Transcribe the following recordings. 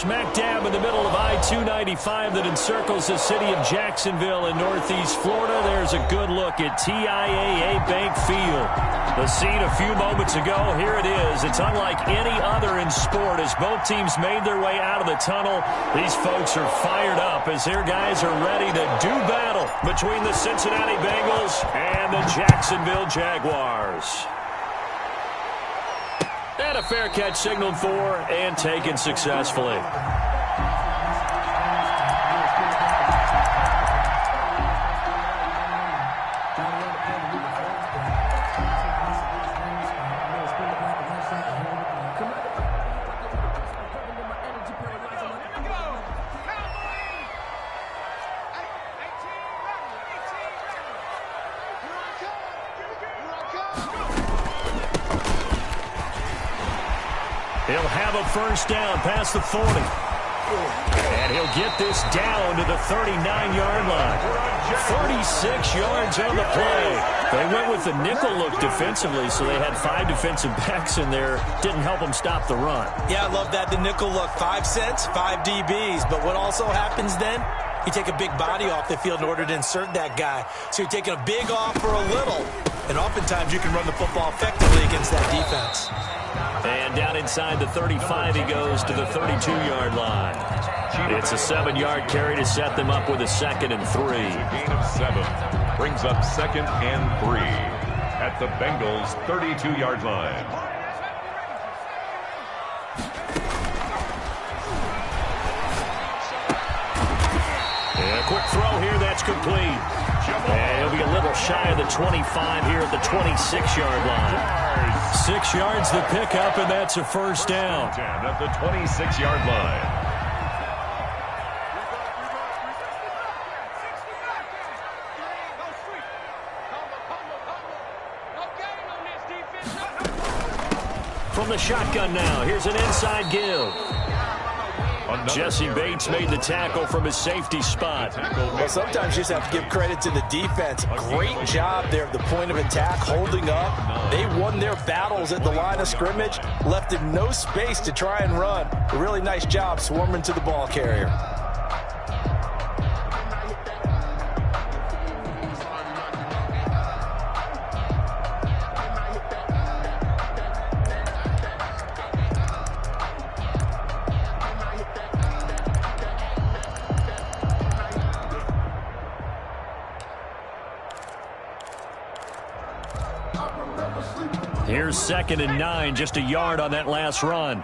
Smack dab in the middle of I-295 that encircles the city of Jacksonville in northeast Florida. There's a good look at TIAA Bank Field. The scene a few moments ago, here it is. It's unlike any other in sport as both teams made their way out of the tunnel. These folks are fired up as their guys are ready to do battle between the Cincinnati Bengals and the Jacksonville Jaguars. And a fair catch signaled for and taken successfully. He'll have a first down past the 40. And he'll get this down to the 39-yard line. 46 yards on the play. They went with the nickel look defensively, so they had 5 defensive backs in there. Didn't help them stop the run. Yeah, I love that, the nickel look. 5 cents, 5 DBs. But what also happens then? You take a big body off the field in order to insert that guy. So you're taking a big off for a little. And oftentimes you can run the football effectively against that defense. And down inside the 35, he goes to the 32-yard line. It's a 7-yard carry to set them up with a 2nd and 3. Gain of 7 brings up 2nd and 3 at the Bengals' 32-yard line. And a quick throw here, that's complete. And he'll be a little shy of the 25 here at the 26-yard line. 6 yards the pickup, and that's a first down. At the 26-yard line. From the shotgun now, here's an inside give. Jesse Bates made the tackle from his safety spot. Well, sometimes you just have to give credit to the defense. Great job there at the point of attack, holding up. They won their battles at the line of scrimmage, left him no space to try and run. A really nice job swarming to the ball carrier. Here's 2nd and 9, just a yard on that last run.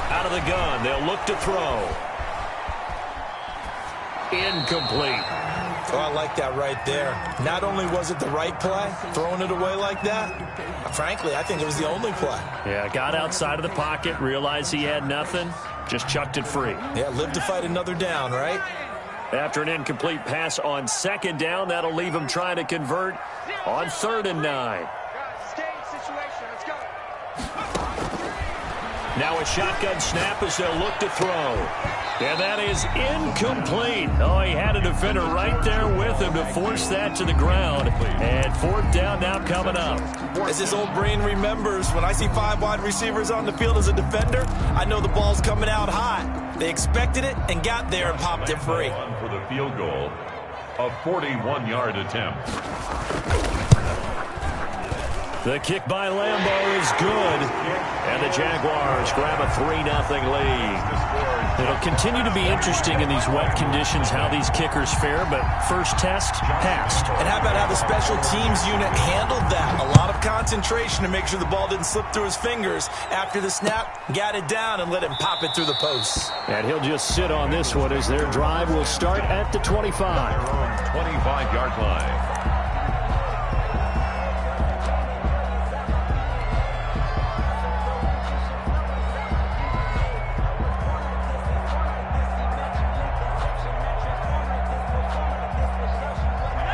Out of the gun, they'll look to throw. Incomplete. Oh, I like that right there. Not only was it the right play, throwing it away like that, frankly, I think it was the only play. Yeah, got outside of the pocket, realized he had nothing, just chucked it free. Yeah, live to fight another down, right? After an incomplete pass on 2nd down, that'll leave him trying to convert on 3rd and 9. Now a shotgun snap as they'll look to throw. And that is incomplete. Oh, he had a defender right there with him to force that to the ground. And 4th down now coming up. As his old brain remembers, when I see 5 wide receivers on the field as a defender, I know the ball's coming out hot. They expected it and got there and popped it free. For the field goal, a 41-yard attempt. The kick by Lambeau is good. And the Jaguars grab a 3-0 lead. It'll continue to be interesting in these wet conditions how these kickers fare, but first test, passed. And how about how the special teams unit handled that? A lot of concentration to make sure the ball didn't slip through his fingers. After the snap, got it down and let him pop it through the posts. And he'll just sit on this one as their drive will start at the 25. 25-yard line.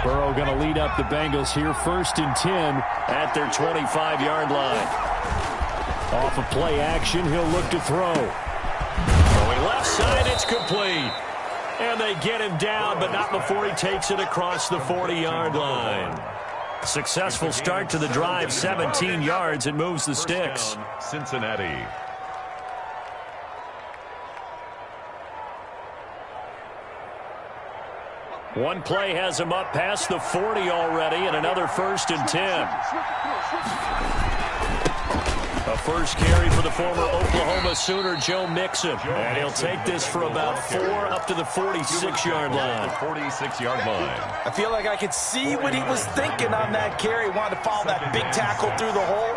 Burrow going to lead up the Bengals here, 1st and 10 at their 25-yard line. Off of play action, he'll look to throw. Going left side, it's complete. And they get him down, but not before he takes it across the 40-yard line. Successful start to the drive, 17 yards. It moves the sticks. Cincinnati. One play has him up past the 40 already, and another 1st and 10. A first carry for the former Oklahoma Sooner, Joe Mixon. And he'll take this for about 4 up to the 46-yard line. 46-yard line. I feel like I could see what he was thinking on that carry. Wanted to follow that big tackle through the hole.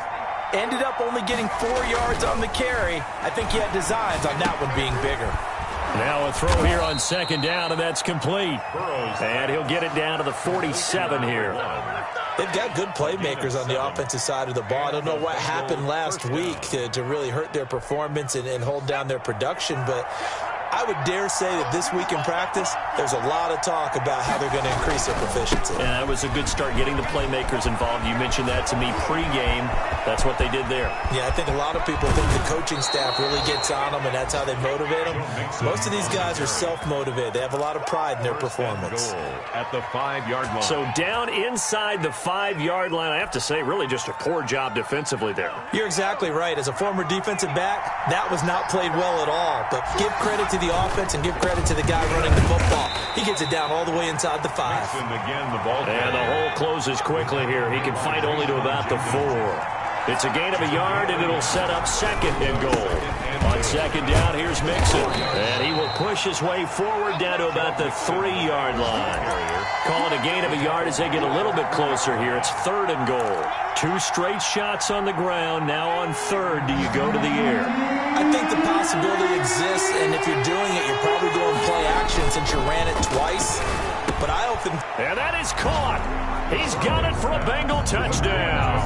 Ended up only getting 4 yards on the carry. I think he had designs on that one being bigger. Now a throw here on 2nd down, and that's complete. And he'll get it down to the 47 here. They've got good playmakers on the offensive side of the ball. I don't know what happened last week to really hurt their performance and hold down their production, but I would dare say that this week in practice, there's a lot of talk about how they're going to increase their proficiency. And that was a good start getting the playmakers involved. You mentioned that to me pregame. That's what they did there. Yeah, I think a lot of people think the coaching staff really gets on them, and that's how they motivate them. Most of these guys are self-motivated. They have a lot of pride in their performance. At the 5-yard line. So down inside the 5-yard line, I have to say, really just a poor job defensively there. You're exactly right. As a former defensive back, that was not played well at all. But give credit to the offense and give credit to the guy running the football. He gets it down all the way inside the 5. Again, the ball and the hole closes quickly here. He can fight only to about the 4. It's a gain of a yard, and it'll set up 2nd and goal. On 2nd down, here's Mixon. And he will push his way forward down to about the 3-yard line. Call it a gain of a yard as they get a little bit closer here. It's 3rd and goal. 2 straight shots on the ground. Now on 3rd, do you go to the air? I think the possibility exists, and if you're doing it, you're probably going play action since you ran it twice. But I often... And that is caught. He's got it for a Bengal touchdown.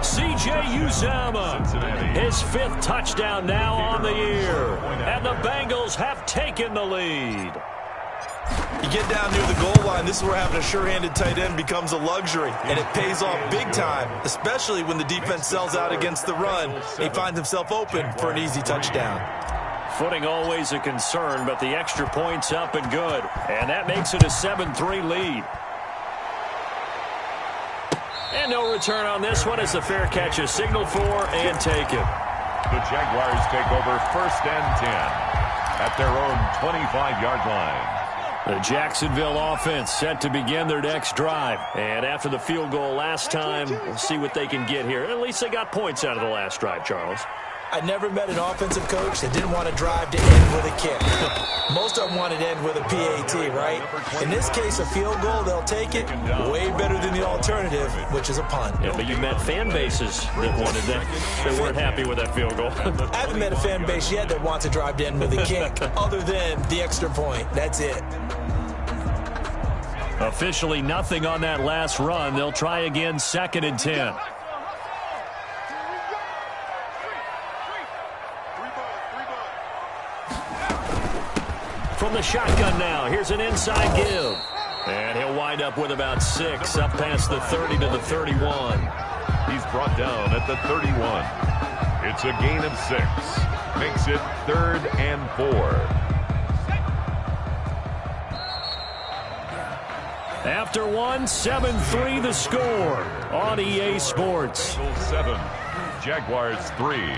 C.J. Uzomah. His 5th touchdown now on the year. And the Bengals have taken the lead. You get down near the goal line, this is where having a sure-handed tight end becomes a luxury, and it pays off big time, especially when the defense sells out against the run. He finds himself open for an easy touchdown. Footing always a concern, but the extra point's up and good. And that makes it a 7-3 lead. And no return on this one as the fair catch is signaled for and taken. The Jaguars take over 1st and 10 at their own 25-yard line. The Jacksonville offense set to begin their next drive. And after the field goal last time, we'll see what they can get here. At least they got points out of the last drive, Charles. I never met an offensive coach that didn't want to drive to end with a kick. Most of them want to end with a PAT, right? In this case, a field goal, they'll take it. Way better than the alternative, which is a punt. Yeah, but you met fan bases that wanted that. They weren't happy with that field goal. I haven't met a fan base yet that wants to drive to end with a kick, other than the extra point. That's it. Officially nothing on that last run. They'll try again 2nd and 10. From the shotgun now, here's an inside give. And he'll wind up with about 6, up past the 30 to the 31. He's brought down at the 31. It's a gain of 6. Makes it 3rd and 4. After 1, 7-3 the score on EA Sports. 7, Jaguars 3.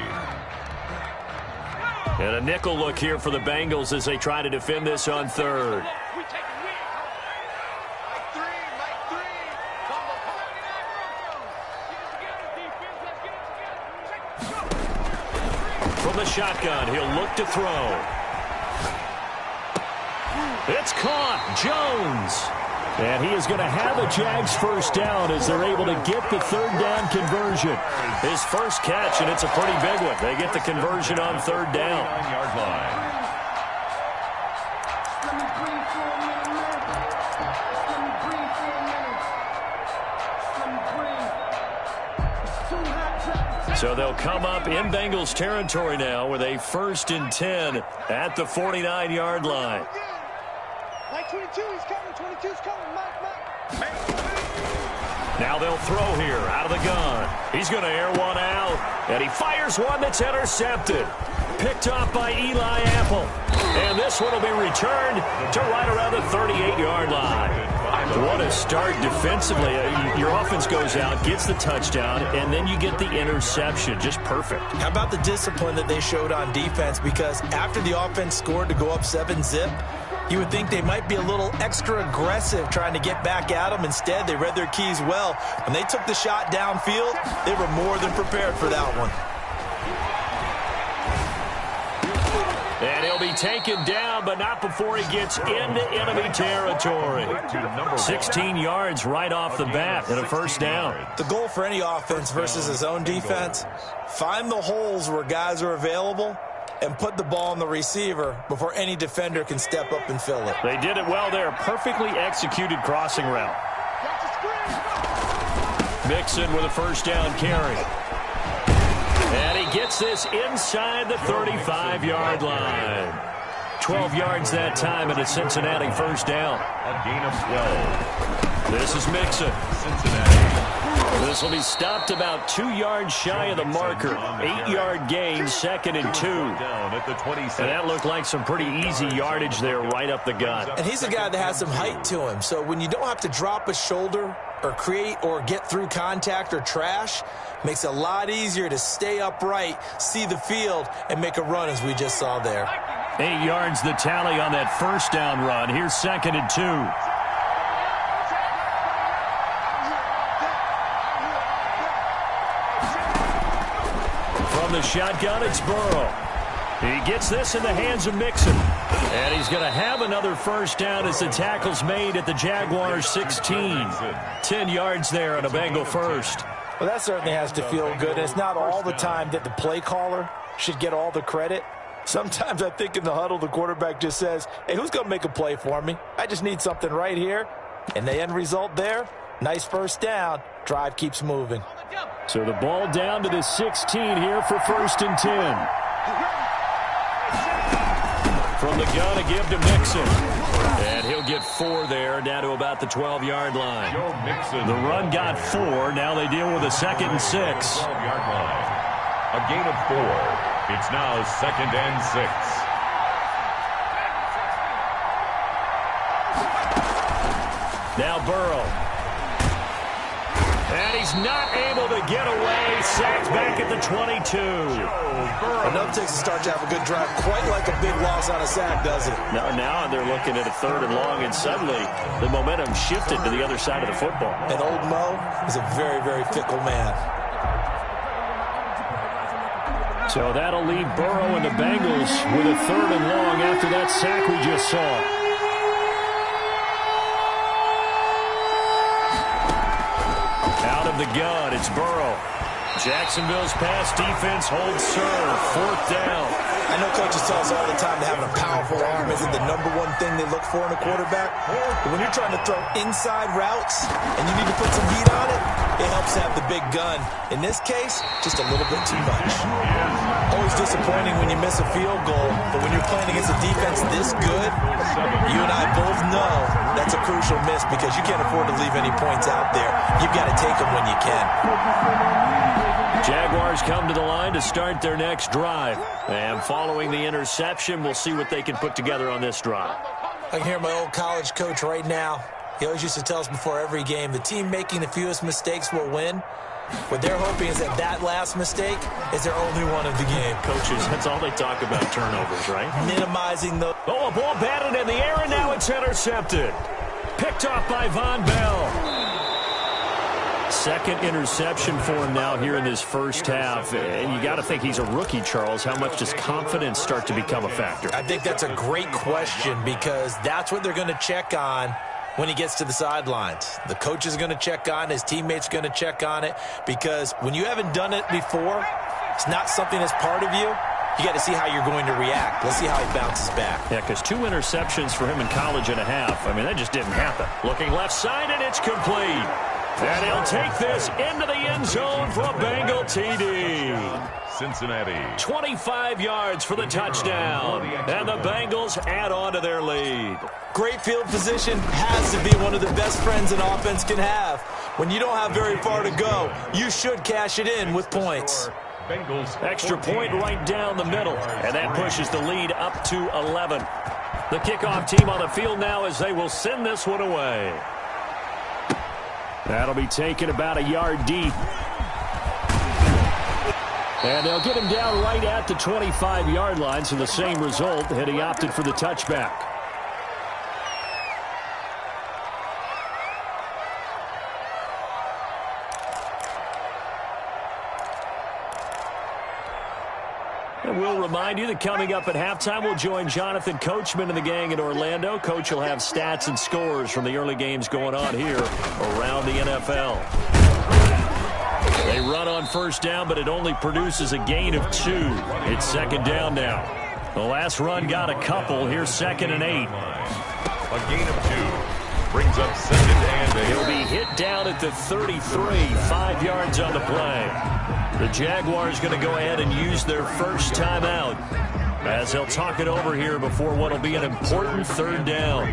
And a nickel look here for the Bengals as they try to defend this on 3rd. From the shotgun, he'll look to throw. It's caught. Jones. And he is going to have a Jags 1st down as they're able to get the 3rd down conversion. His first catch, and it's a pretty big one. They get the conversion on 3rd down. 9-yard line. So they'll come up in Bengals territory now with a 1st and 10 at the 49-yard line. Mike 22, he's coming. 22's coming. Mike. Now they'll throw here out of the gun. He's going to air one out, and he fires one that's intercepted. Picked off by Eli Apple. And this one will be returned to right around the 38-yard line. What a start defensively. Your offense goes out, gets the touchdown, and then you get the interception. Just perfect. How about the discipline that they showed on defense? Because after the offense scored to go up 7-zip, you would think they might be a little extra aggressive trying to get back at them. Instead, they read their keys well. When they took the shot downfield, they were more than prepared for that one. And he'll be taken down, but not before he gets into enemy territory. 16 yards right off the bat and a first down. The goal for any offense versus his own defense, find the holes where guys are available and put the ball on the receiver before any defender can step up and fill it. They did it well there. Perfectly executed crossing route. Mixon with a first down carry. And he gets this inside the 35-yard line. 12 yards that time and a Cincinnati first down. A gain of 12. This is Mixon. Cincinnati. This will be stopped about 2 yards shy of the marker. 8-yard gain, 2nd and 2. Down at the 26. And that looked like some pretty easy yardage there right up the gut. And he's a guy that has some height to him. So when you don't have to drop a shoulder or create or get through contact or trash, makes it a lot easier to stay upright, see the field, and make a run as we just saw there. 8 yards the tally on that first down run. Here's 2nd and 2. From the shotgun, it's Burrow. He gets this in the hands of Mixon. And he's going to have another first down as the tackle's made at the Jaguars 16. 10 yards there on a Bengal first. Well, that certainly has to feel good. It's not all the time that the play caller should get all the credit. Sometimes I think in the huddle, the quarterback just says, hey, who's going to make a play for me? I just need something right here. And the end result there, nice first down. Drive keeps moving. So the ball down to the 16 here for 1st and 10. From the gun, a give to Mixon. And he'll get 4 there, down to about the 12-yard line. The run got 4. Now they deal with a 2nd and 6. 12-yard line. A gain of 4. It's now 2nd and 6. Now Burrow. And he's not able to get away. Sacked back at the 22. Enough takes to start to have a good drive. Quite like a big loss on a sack, doesn't it? Now they're looking at a 3rd and long, and suddenly the momentum shifted to the other side of the football. And old Mo is a very, very fickle man. So that'll leave Burrow and the Bengals with a 3rd and long after that sack we just saw. Out of the gun, it's Burrow. Jacksonville's pass defense holds serve. 4th down. I know coaches tell us all the time that having a powerful arm isn't the #1 thing they look for in a quarterback. But when you're trying to throw inside routes and you need to put some heat on it, it helps to have the big gun. In this case, just a little bit too much. Always disappointing when you miss a field goal, but when you're playing against a defense this good, you and I both know that's a crucial miss because you can't afford to leave any points out there. You've got to take them when you can. Jaguars come to the line to start their next drive. And following the interception, we'll see what they can put together on this drive. I can hear my old college coach right now. He always used to tell us before every game, the team making the fewest mistakes will win. What they're hoping is that last mistake is their only one of the game. Coaches, that's all they talk about, turnovers, right? Minimizing the... Oh, a ball batted in the air, and now it's intercepted. Picked off by Von Bell. 2nd interception for him now here in this first half. And you got to think he's a rookie, Charles. How much does confidence start to become a factor? I think that's a great question because that's what they're going to check on when he gets to the sidelines. The coach is going to check on, his teammates are going to check on it because when you haven't done it before, it's not something that's part of you. You got to see how you're going to react. Let's see how he bounces back. Yeah, because 2 interceptions for him in college and a half. I mean, that just didn't happen. Looking left side, and it's complete. And he'll take this into the end zone for a Bengal TD. Cincinnati. 25 yards for the touchdown. And the Bengals add on to their lead. Great field position has to be one of the best friends an offense can have. When you don't have very far to go, you should cash it in with points. Extra point right down the middle. And that pushes the lead up to 11. The kickoff team on the field now as they will send this one away. That'll be taken about a yard deep. And they'll get him down right at the 25-yard line, so the same result, and he opted for the touchback. And we'll remind you that coming up at halftime, we'll join Jonathan Coachman and the gang in Orlando. Coach will have stats and scores from the early games going on here around the NFL. They run on first down, but it only produces a gain of 2. It's second down now. The last run got a couple. Here's 2nd and 8. A gain of 2. Brings up 2nd and 8. He'll be hit down at the 33. 5 yards on the play. The Jaguars going to go ahead and use their first timeout as they'll talk it over here before what will be an important 3rd down.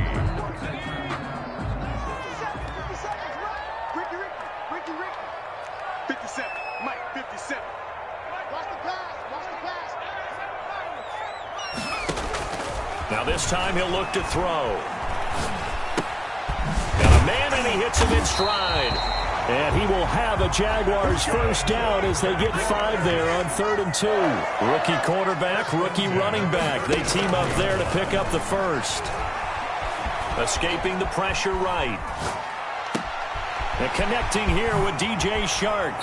Now this time he'll look to throw. Got a man and he hits him in stride. And he will have a Jaguars first down as they get 5 there on 3rd and 2. Rookie quarterback, rookie running back. They team up there to pick up the first. Escaping the pressure right. And connecting here with DJ Shark.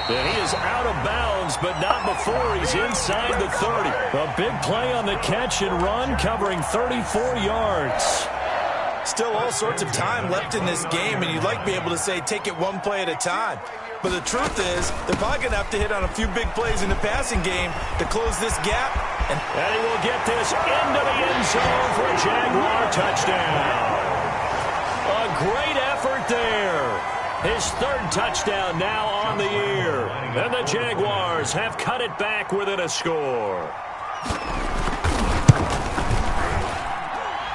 And he is out of bounds, but not before he's inside the 30. A big play on the catch and run, covering 34 yards. Still all sorts of time left in this game, and you'd like to be able to say take it one play at a time. But the truth is, they're probably going to have to hit on a few big plays in the passing game to close this gap. And he will get this into the end zone for a Jaguar touchdown. A great effort there. His 3rd touchdown now on the year. And the Jaguars have cut it back within a score.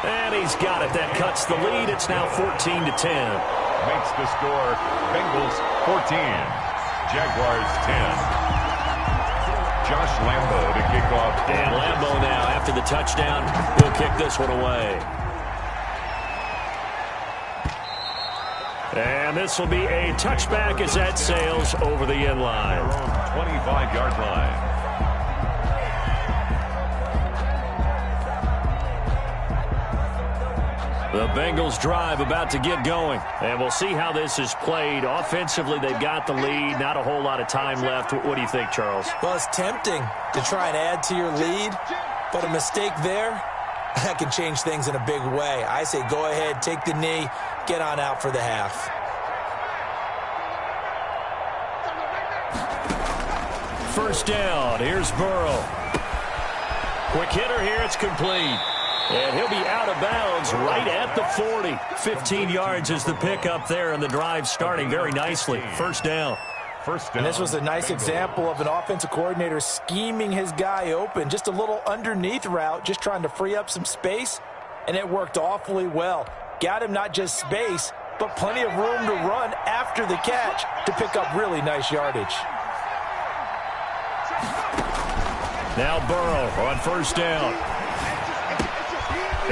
And he's got it. That cuts the lead. It's now 14-10. Makes the score Bengals 14, Jaguars 10. Josh Lambo to kick off. And Lambo now, after the touchdown, will kick this one away. And this will be a touchback as that sails over the end line. 25-yard line. The Bengals drive about to get going. And we'll see how this is played. Offensively, they've got the lead. Not a whole lot of time left. What do you think, Charles? Well, it's tempting to try and add to your lead, but a mistake there, that can change things in a big way. I say go ahead, take the knee, get on out for the half. First down. Here's Burrow. Quick hitter here. It's complete. And he'll be out of bounds right at the 40. 15 yards is the pickup there, and the drive starting very nicely. First down. And this was a nice example of an offensive coordinator scheming his guy open. Just a little underneath route, just trying to free up some space, and it worked awfully well. Got him not just space, but plenty of room to run after the catch to pick up really nice yardage. Now Burrow on first down.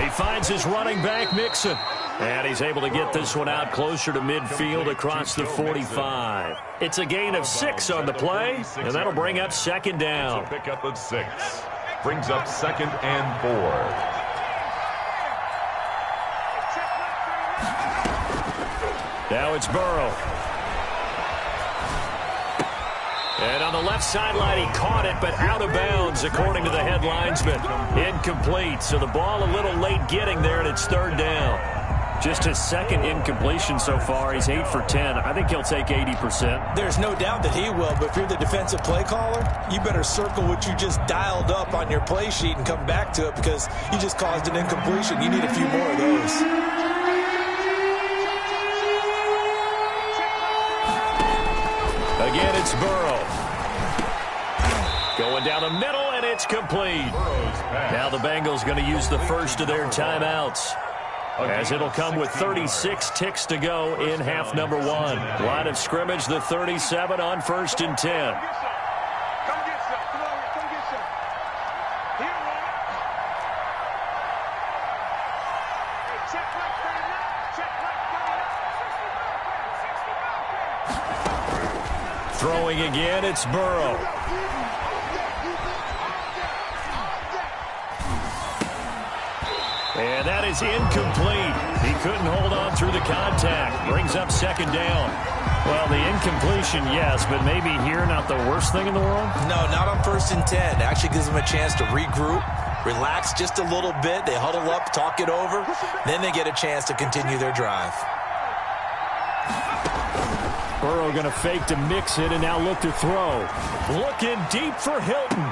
He finds his running back, Mixon. And he's able to get this one out closer to midfield across the 45. It's a gain of 6 on the play, and that'll bring up second down. Pick up of 6. Brings up 2nd and 4. Now it's Burrow. And on the left sideline, he caught it, but out of bounds, according to the headlinesman. Incomplete, so the ball a little late getting there, and it's third down. Just his second incompletion so far. He's 8 for 10. I think he'll take 80%. There's no doubt that he will, but if you're the defensive play caller, you better circle what you just dialed up on your play sheet and come back to it because you just caused an incompletion. You need a few more of those. Again, it's Burrow. Going down the middle, and it's complete. Now the Bengals going to use the first of their timeouts, as it'll come with 36 ticks to go in half number 1. Line of scrimmage, the 37 on 1st and 10. Throwing again, it's Burrow. And that is incomplete. He couldn't hold on through the contact. Brings up second down. Well, the incompletion, yes, but maybe here not the worst thing in the world? No, not on 1st and 10. Actually gives them a chance to regroup, relax just a little bit. They huddle up, talk it over. Then they get a chance to continue their drive. Burrow going to fake to mix it and now look to throw. Looking deep for Hilton.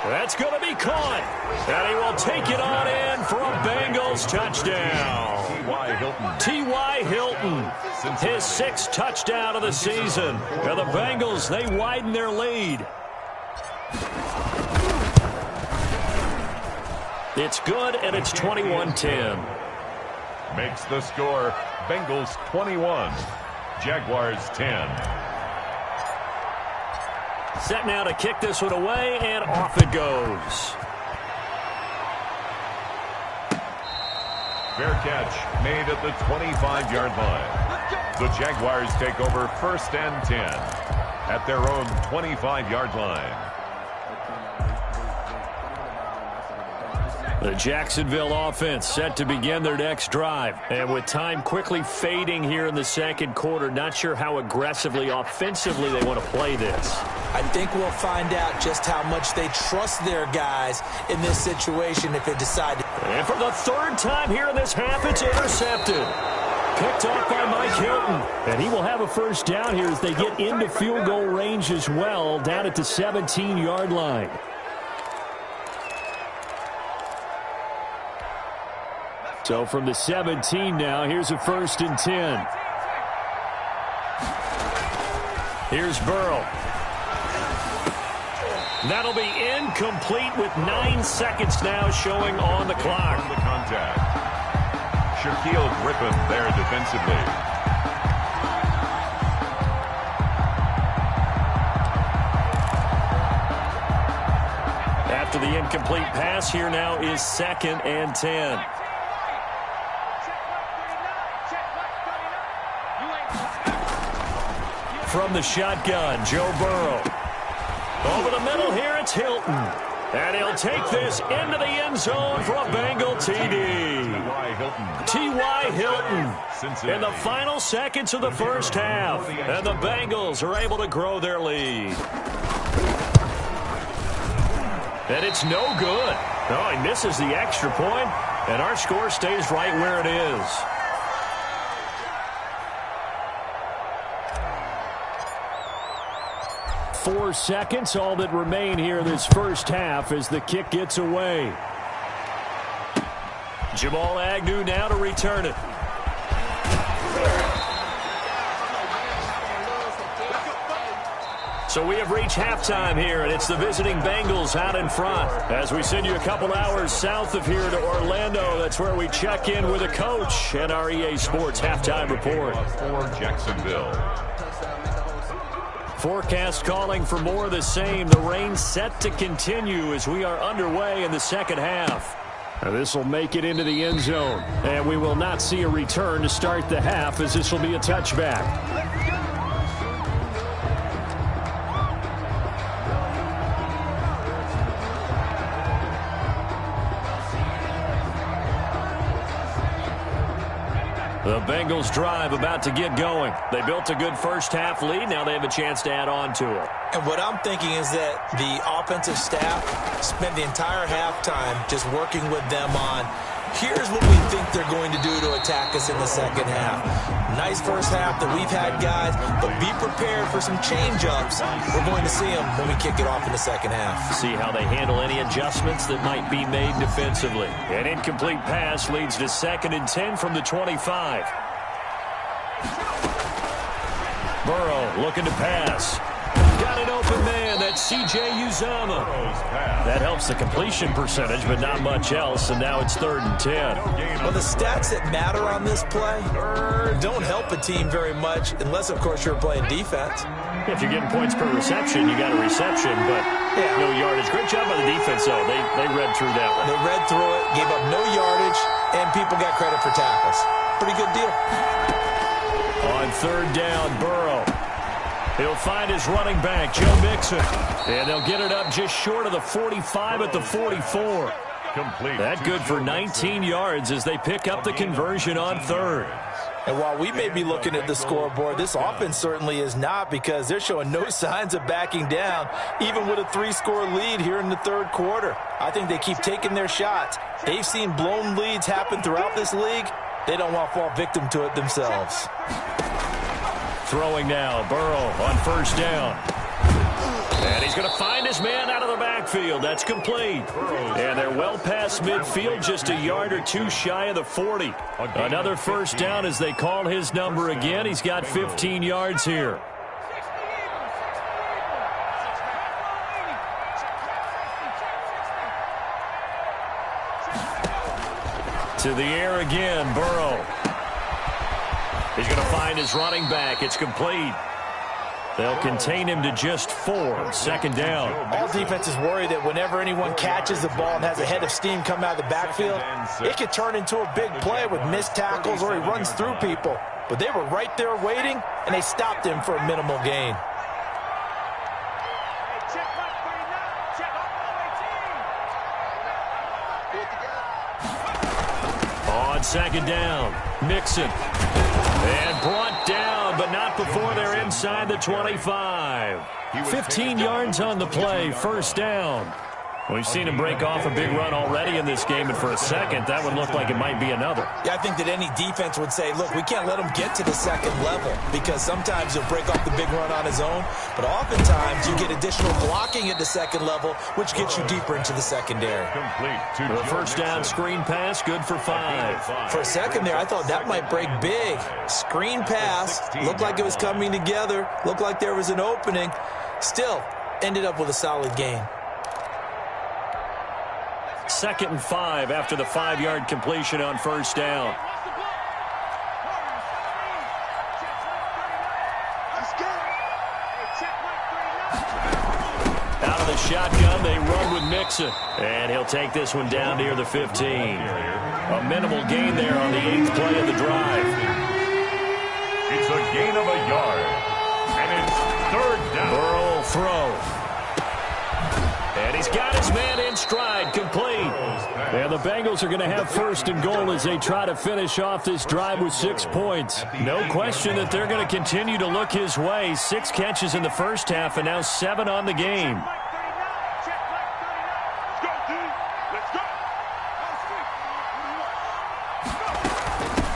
That's going to be caught. And he will take it on in for a Bengals touchdown. T.Y. Hilton, his 6th touchdown of the season. And the Bengals, they widen their lead. It's good, and it's 21-10. Makes the score Bengals 21, Jaguars 10. Set now to kick this one away, and off it goes. Fair catch made at the 25-yard line. The Jaguars take over 1st and 10 at their own 25-yard line. The Jacksonville offense set to begin their next drive. And with time quickly fading here in the second quarter, not sure how aggressively, offensively they want to play this. I think we'll find out just how much they trust their guys in this situation if they decide to. And for the 3rd time here in this half, it's intercepted. Picked off by Mike Hilton. And he will have a first down here as they get into field goal range as well, down at the 17-yard line. So from the 17 now, here's a 1st and 10. Here's Burrow. That'll be incomplete with 9 seconds now showing on the clock. The contact. Shaquille Griffin there defensively. After the incomplete pass, here now is 2nd and 10. From the shotgun, Joe Burrow. Over the middle here, it's Hilton. And he'll take this into the end zone for a Bengal TD. T.Y. Hilton in the final seconds of the first half. And the Bengals are able to grow their lead. And it's no good. Oh, he misses the extra point, and our score stays right where it is. 4 seconds, all that remain here in this first half as the kick gets away. Jamal Agnew now to return it. So we have reached halftime here, and it's the visiting Bengals out in front. As we send you a couple hours south of here to Orlando, that's where we check in with a coach and our EA Sports halftime report. For Jacksonville. Forecast calling for more of the same. The rain set to continue as we are underway in the second half. This will make it into the end zone, and we will not see a return to start the half as this will be a touchback. The Bengals drive about to get going. They built a good first half lead. Now they have a chance to add on to it. And what I'm thinking is that the offensive staff spent the entire halftime just working with them on, here's what we think they're going to do to attack us in the second half. Nice first half that we've had, guys, but be prepared for some change-ups. We're going to see them when we kick it off in the second half. See how they handle any adjustments that might be made defensively. An incomplete pass leads to 2nd and 10 from the 25. Burrow looking to pass. Got an open man. That's C.J. Uzomah. That helps the completion percentage, but not much else, and now it's 3rd and 10. Well, the stats that matter on this play don't help a team very much, unless, of course, you're playing defense. If you're getting points per reception, you got a reception, but no yardage. Great job by the defense, though. They read through that one. They read through it, gave up no yardage, and people got credit for tackles. Pretty good deal. On 3rd down, Burrow. He'll find his running back, Joe Mixon. And they'll get it up just short of the 45 at the 44. Complete. That good for 19 yards as they pick up the conversion on third. And while we may be looking at the scoreboard, this offense certainly is not, because they're showing no signs of backing down, even with a 3-score lead here in the third quarter. I think they keep taking their shots. They've seen blown leads happen throughout this league. They don't want to fall victim to it themselves. Throwing now, Burrow on first down. And he's going to find his man out of the backfield. That's complete. And they're well past midfield, just a yard or two shy of the 40. Another first down as they call his number again. He's got 15 yards here. To the air again, Burrow. He's going to find his running back. It's complete. They'll contain him to just 4. Second down. All defenses worry that whenever anyone catches the ball and has a head of steam come out of the backfield, it could turn into a big play with missed tackles or he runs through people. But they were right there waiting, and they stopped him for a minimal gain. On second down, Mixon. And brought down, but not before they're inside the 25. 15 yards on the play, first down. We've seen him break off a big run already in this game, and for a second, that would look like it might be another. Yeah, I think that any defense would say, look, we can't let him get to the second level, because sometimes he'll break off the big run on his own, but oftentimes you get additional blocking at the second level, which gets you deeper into the secondary. The first down screen pass, good for 5. For a second there, I thought that might break big. Screen pass, looked like it was coming together, looked like there was an opening. Still, ended up with a solid gain. 2nd and 5 after the 5-yard completion on first down. Out of the shotgun, they run with Mixon. And he'll take this one down near the 15. A minimal gain there on the 8th play of the drive. It's a gain of a yard. And it's third down. Burrow will throw. And he's got his man in stride, complete. And the Bengals are going to have first and goal as they try to finish off this drive with 6 points. No question that they're going to continue to look his way. 6 catches in the first half and now 7 on the game.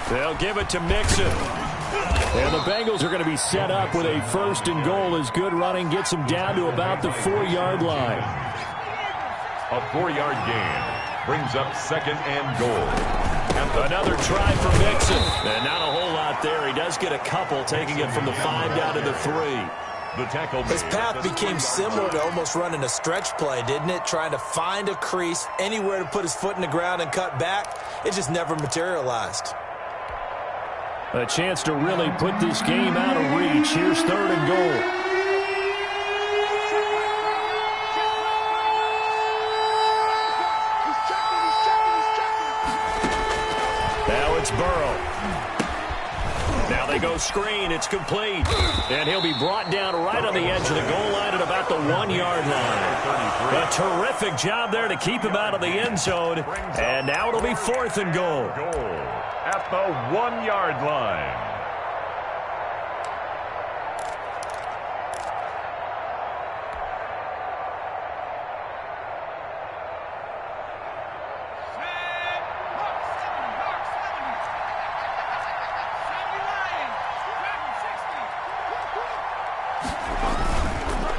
They'll give it to Mixon. And the Bengals are going to be set up with a first and goal as good running gets them down to about the 4-yard line. A 4-yard gain brings up second and goal. Another try for Mixon. And not a whole lot there. He does get a couple, taking it from the 5 down to the 3. The tackle. His path became similar to almost running a stretch play, didn't it? Trying to find a crease, anywhere to put his foot in the ground and cut back. It just never materialized. A chance to really put this game out of reach. Here's 3rd and goal. Now it's Burrow. Now they go screen. It's complete. And he'll be brought down right on the edge of the goal line at about the 1-yard line. A terrific job there to keep him out of the end zone. And now it'll be 4th and goal. At the 1-yard line.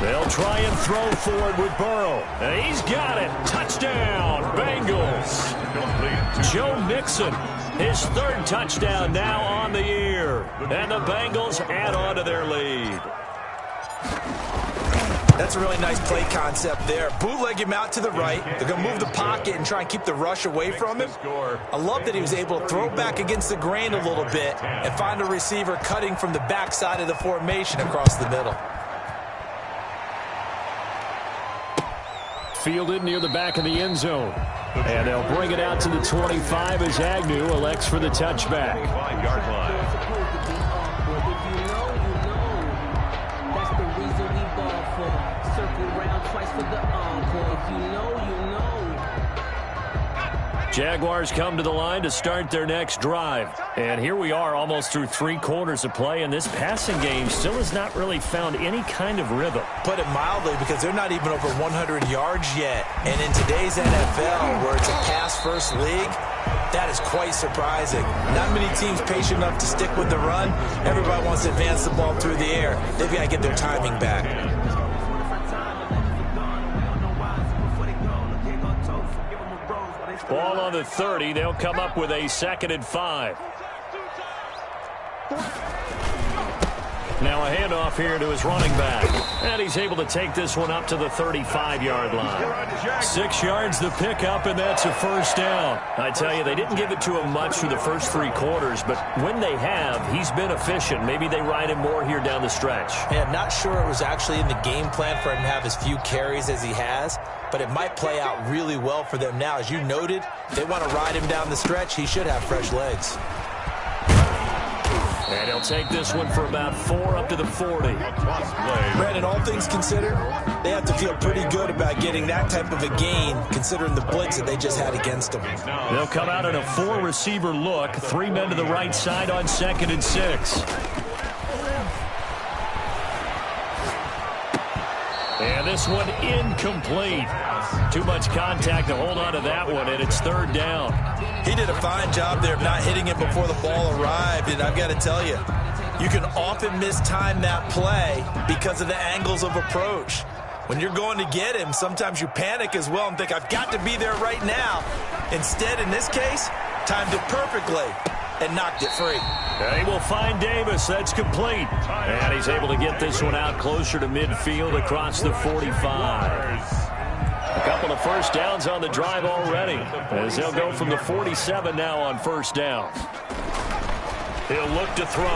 They'll try and throw forward with Burrow. And he's got it. Touchdown, Bengals. Joe Mixon, his 3rd touchdown now on the year. And the Bengals add on to their lead. That's a really nice play concept there. Bootleg him out to the right. They're going to move the pocket and try and keep the rush away from him. I love that he was able to throw back against the grain a little bit and find a receiver cutting from the backside of the formation across the middle. Fielded near the back of the end zone. And they'll bring it out to the 25 as Agnew elects for the touchback. 5-yard line. Jaguars come to the line to start their next drive. And here we are almost through 3 quarters of play, and this passing game still has not really found any kind of rhythm. Put it mildly, because they're not even over 100 yards yet. And in today's NFL, where it's a pass-first league, that is quite surprising. Not many teams patient enough to stick with the run. Everybody wants to advance the ball through the air. They've got to get their timing back. Ball on the 30. They'll come up with a 2nd and 5. Now a handoff here to his running back. And he's able to take this one up to the 35-yard line. 6 yards the pickup, and that's a first down. I tell you, they didn't give it to him much through the first 3 quarters, but when they have, he's been efficient. Maybe they ride him more here down the stretch. Yeah, I'm not sure it was actually in the game plan for him to have as few carries as he has, but it might play out really well for them now. As you noted, they want to ride him down the stretch. He should have fresh legs. And he'll take this one for about 4 up to the 40. Brandon, all things considered, they have to feel pretty good about getting that type of a gain, considering the blitz that they just had against them. They'll come out in a 4-receiver look. 3 men to the right side on 2nd and 6. And this one incomplete. Too much contact to hold on to that one, and it's 3rd down. He did a fine job there of not hitting it before the ball arrived, and I've got to tell you, you can often mistime that play because of the angles of approach. When you're going to get him, sometimes you panic as well and think, I've got to be there right now. Instead, in this case, timed it perfectly and knocked it free. They will find Davis. That's complete. And he's able to get this one out closer to midfield across the 45. A couple of first downs on the drive already, as they'll go from the 47 now on first down. He'll look to throw.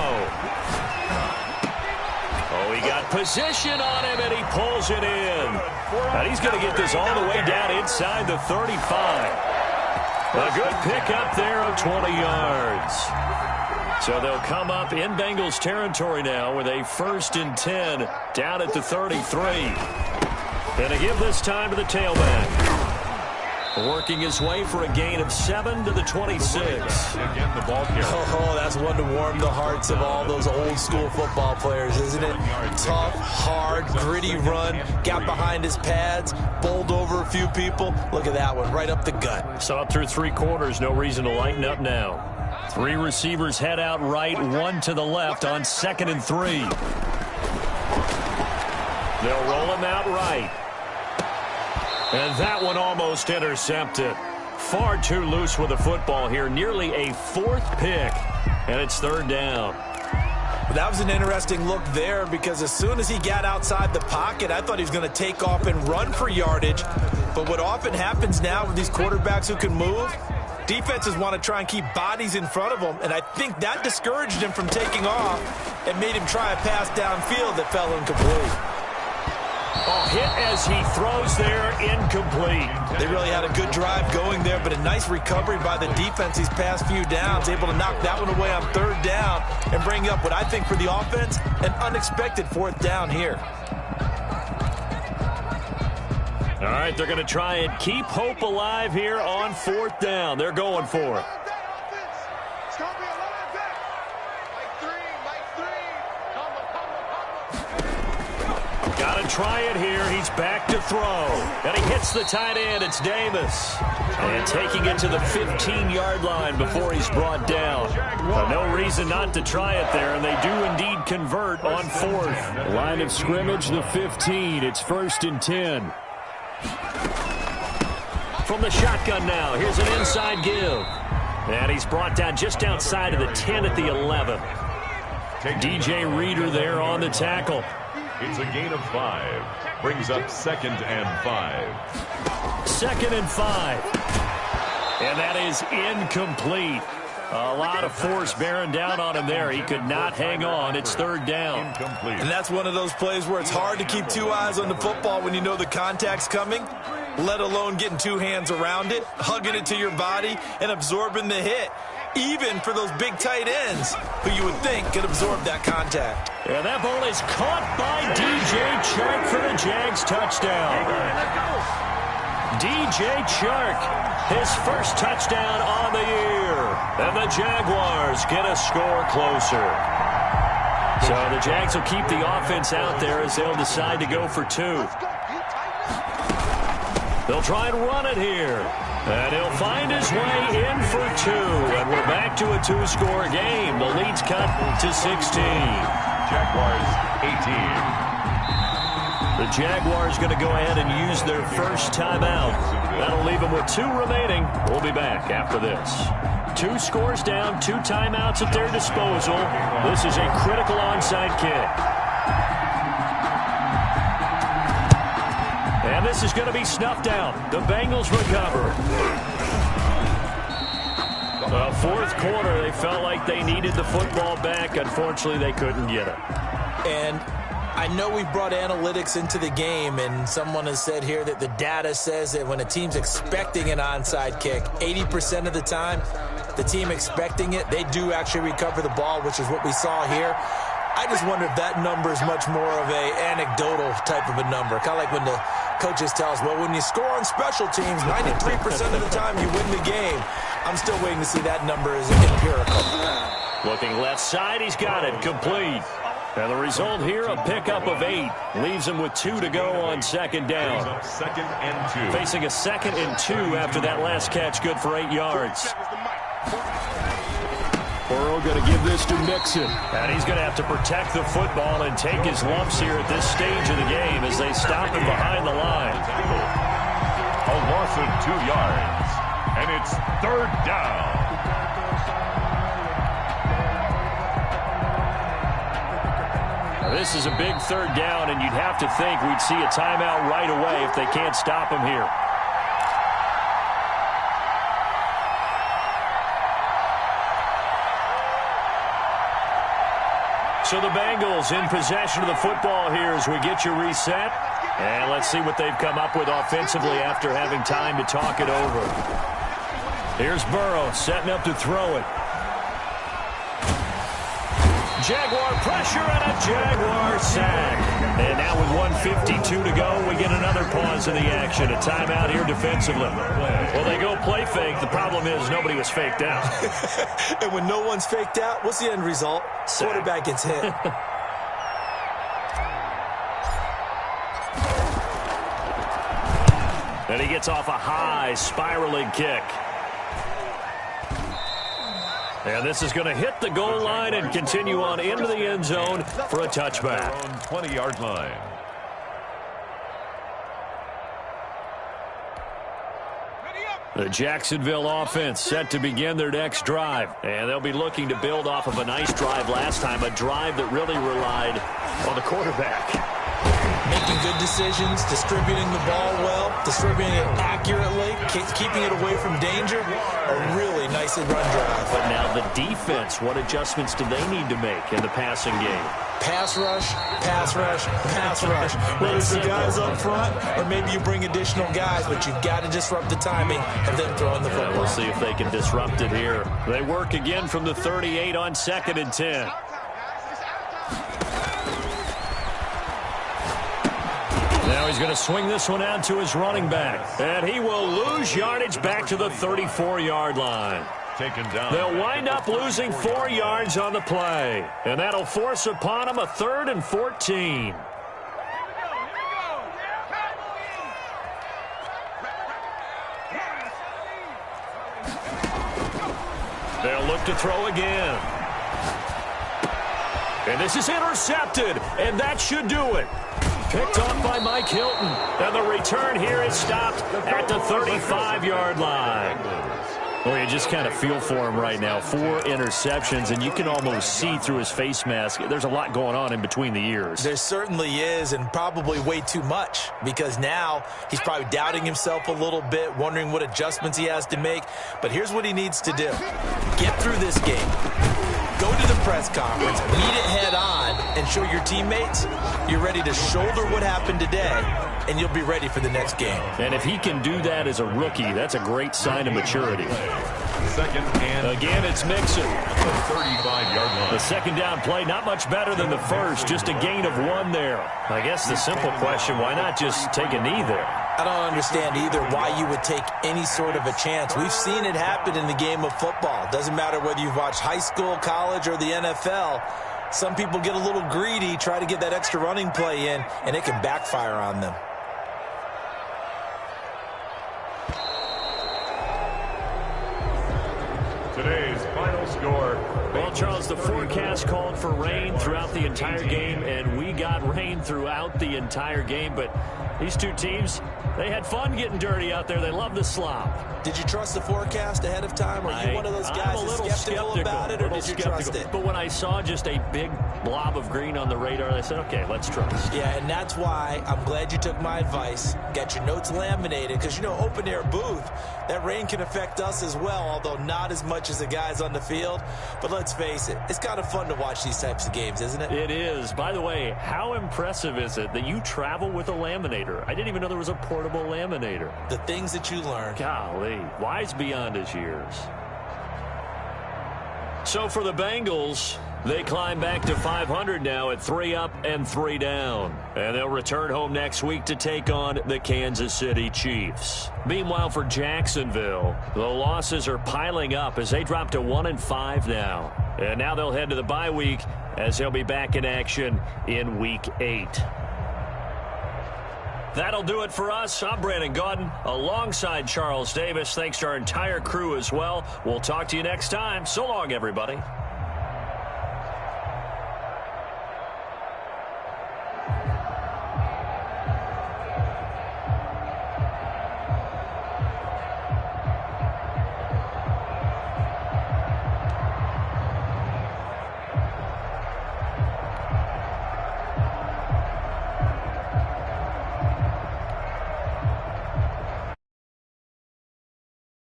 Oh, he got position on him, and he pulls it in. And he's going to get this all the way down inside the 35. A good pickup there of 20 yards. So they'll come up in Bengals territory now with a 1st and 10 down at the 33. And to give this time to the tailback. Working his way for a gain of 7 to the 26. Oh, that's one to warm the hearts of all those old school football players, isn't it? Tough, hard, gritty run. Got behind his pads, bowled over a few people. Look at that one, right up the gut. So up through 3 quarters, no reason to lighten up now. 3 receivers head out right, 1 to the left on 2nd and 3. They'll roll him out right. And that one almost intercepted. Far too loose with the football here. Nearly a 4th pick. And it's 3rd down. That was an interesting look there, because as soon as he got outside the pocket, I thought he was going to take off and run for yardage. But what often happens now with these quarterbacks who can move, defenses want to try and keep bodies in front of them. And I think that discouraged him from taking off and made him try a pass downfield that fell incomplete. Oh, hit as he throws there, incomplete. They really had a good drive going there, but a nice recovery by the defense these past few downs, able to knock that one away on 3rd down and bring up what I think for the offense, an unexpected 4th down here. All right, they're going to try and keep hope alive here on 4th down. They're going for it. Got to try it here. He's back to throw. And he hits the tight end. It's Davis. And taking it to the 15-yard line before he's brought down. No reason not to try it there, and they do indeed convert on 4th. Line of scrimmage, the 15. It's 1st and 10. From the shotgun now, here's an inside give. And he's brought down just outside of the 10 at the 11. DJ Reader there on the tackle. It's a gain of 5. Brings up 2nd and 5. 2nd and 5. And that is incomplete. A lot of force bearing down on him there. He could not hang on. It's 3rd down. Incomplete. And that's one of those plays where it's hard to keep 2 eyes on the football when you know the contact's coming, let alone getting 2 hands around it, hugging it to your body, and absorbing the hit. even for those big tight ends who you would think could absorb that contact. And that ball is caught by DJ Chark for the Jags touchdown. DJ Chark, his first touchdown on the year. And the Jaguars get a score closer. So the Jags will keep the offense out there as they'll decide to go for two. They'll try and run it here. And he'll find his way in for two. And we're back to a two-score game. The lead's cut to 16. Jaguars 18. The Jaguars going to go ahead and use their first timeout. That'll leave them with two remaining. We'll be back after this. Two scores down, two timeouts at their disposal. This is a critical onside kick. And this is going to be snuffed out. The Bengals recover. Fourth quarter, they felt like they needed the football back. Unfortunately, they couldn't get it. And I know we brought analytics into the game, and someone has said here that the data says that when a team's expecting an onside kick, 80% of the time, the team expecting it, they do actually recover the ball, which is what we saw here. I just wonder if that number is much more of a anecdotal type of a number. Kind of like when the coaches tell us, well, when you score on special teams, 93% of the time you win the game. I'm still waiting to see that number is empirical. Looking left side, he's got it. Complete. And the result here, a pickup of 8. Leaves him with 2 to go on second down. Second and 2. Facing a 2nd and 2 after that last catch, good for 8 yards. Burrow going to give this to Mixon. And he's going to have to protect the football and take his lumps here at this stage of the game as they stop him behind the line. A loss of 2 yards. And it's third down. This is a big third down, and you'd have to think we'd see a timeout right away if they can't stop him here. So the Bengals in possession of the football here as we get you reset. And let's see what they've come up with offensively after having time to talk it over. Here's Burrow setting up to throw it. Jaguar pressure and a Jaguar sack. And now with 1:52 to go, we get another pause in the action. A timeout here defensively. Well, they go play fake. The problem is nobody was faked out. And when no one's faked out, what's the end result? Sack. Quarterback gets hit. And he gets off a high spiraling kick. And this is going to hit the goal line and continue on into the end zone for a touchback. 20-yard line. The Jacksonville offense set to begin their next drive. And they'll be looking to build off of a nice drive last time, a drive that really relied on the quarterback. Making good decisions, distributing the ball well, distributing it accurately, keeping it away from danger. A really nicely run drive. But now the defense, what adjustments do they need to make in the passing game? Pass rush, pass rush, pass rush. Whether it's the guys up front or maybe you bring additional guys, but you've got to disrupt the timing of them throwing the football. We'll see if they can disrupt it here. They work again from the 38 on 2nd and 10. Now he's going to swing this one out to his running back. And he will lose yardage back to the 34-yard line. Taken down. They'll wind up losing 4 yards on the play. And that'll force upon him a 3rd and 14. They'll look to throw again. And this is intercepted. And that should do it. Picked off by Mike Hilton. And the return here is stopped at the 35-yard line. Well, you just kind of feel for him right now. 4 interceptions, and you can almost see through his face mask. There's a lot going on in between the ears. There certainly is, and probably way too much, because now he's probably doubting himself a little bit, wondering what adjustments he has to make. But here's what he needs to do. Get through this game. Go to the press conference, meet it head on, and show your teammates you're ready to shoulder what happened today, and you'll be ready for the next game. And if he can do that as a rookie, that's a great sign of maturity. Second and again, it's Mixon. the 35-yard line. The second down play, not much better than the first, just a gain of 1 there. I guess the simple question, why not just take a knee there? I don't understand either why you would take any sort of a chance. We've seen it happen in the game of football. Doesn't matter whether you've watched high school, college, or the NFL. Some people get a little greedy, try to get that extra running play in, and it can backfire on them. Today's final score. Well, Charles, the forecast called for rain throughout the entire game, and we got rain throughout the entire game. But these two teams, they had fun getting dirty out there. They love the slop. Did you trust the forecast ahead of time? Are you one of those guys that's skeptical about it, or did you trust it? But when I saw just a big blob of green on the radar, I said, okay, let's trust. Yeah, and that's why I'm glad you took my advice. Got your notes laminated, because, you know, open-air booth, that rain can affect us as well, although not as much as the guys on the field. But let's face it, it's kind of fun to watch these types of games, isn't it? It is. By the way, how impressive is it that you travel with a laminator? I didn't even know there was a portable laminator. The things that you learn. Golly, wise beyond his years. So for the Bengals, they climb back to 500 now at 3 up and 3 down. And they'll return home next week to take on the Kansas City Chiefs. Meanwhile, for Jacksonville, the losses are piling up as they drop to 1-5 now. And now they'll head to the bye week as they'll be back in action in Week 8. That'll do it for us. I'm Brandon Gaudin alongside Charles Davis. Thanks to our entire crew as well. We'll talk to you next time. So long, everybody.